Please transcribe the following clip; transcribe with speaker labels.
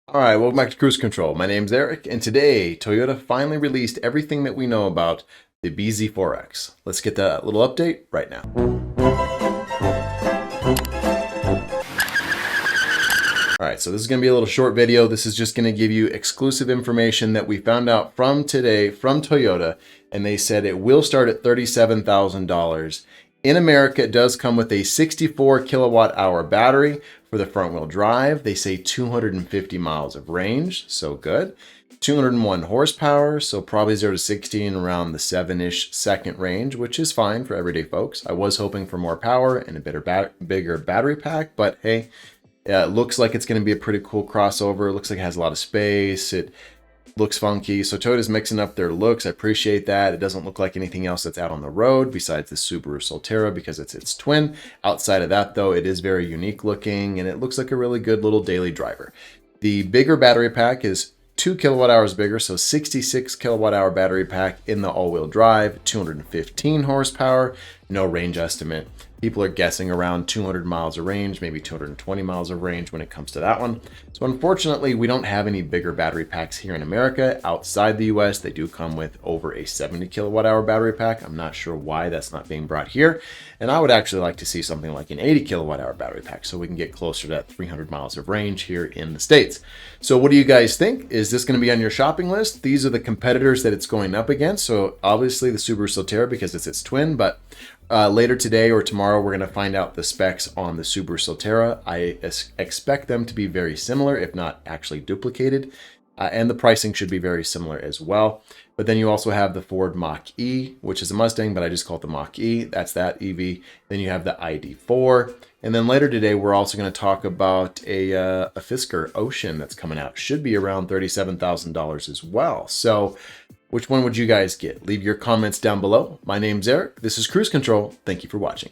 Speaker 1: All right, welcome back to Cruise Control. My name's Eric, and today Toyota finally released everything that we know about the BZ4X. Let's get that little update right now. All right, so this is going to be a little short video. This is just going to give you exclusive information that we found out from today from Toyota, and they said it will start at $37,000. In America, it does come with a 64 kilowatt hour battery for the front wheel drive. They say 250 miles of range, so good. 201 horsepower, so probably 0 to 60 in around the 7-ish second range, which is fine for everyday folks. I was hoping for more power and a bigger battery pack, but hey, it looks like it's going to be a pretty cool crossover. It looks like it has a lot of space. It looks funky. So Toyota's mixing up their looks. I appreciate that. It doesn't look like anything else that's out on the road besides the Subaru Solterra because it's its twin. Outside of that, though, it is very unique looking and it looks like a really good little daily driver. The bigger battery pack is 2 kilowatt hours bigger, so 66 kilowatt hour battery pack in the all-wheel drive, 215 horsepower, no range estimate. People are guessing around 200 miles of range, maybe 220 miles of range when it comes to that one. So unfortunately, we don't have any bigger battery packs here in America. Outside the US, they do come with over a 70 kilowatt hour battery pack. I'm not sure why that's not being brought here. And I would actually like to see something like an 80 kilowatt hour battery pack so we can get closer to that 300 miles of range here in the States. So what do you guys think? Is this going to be on your shopping list? These are the competitors that it's going up against. So obviously the Subaru Solterra because it's its twin, but later today or tomorrow, we're going to find out the specs on the Subaru Solterra. I expect them to be very similar, if not actually duplicated. And the pricing should be very similar as well. But then you also have the Ford Mach-E, which is a Mustang, but I just call it the Mach-E. That's that EV. Then you have the ID.4. And then later today, we're also going to talk about a Fisker Ocean that's coming out. Should be around $37,000 as well. So which one would you guys get? Leave your comments down below. My name's Eric. This is Cruise Control. Thank you for watching.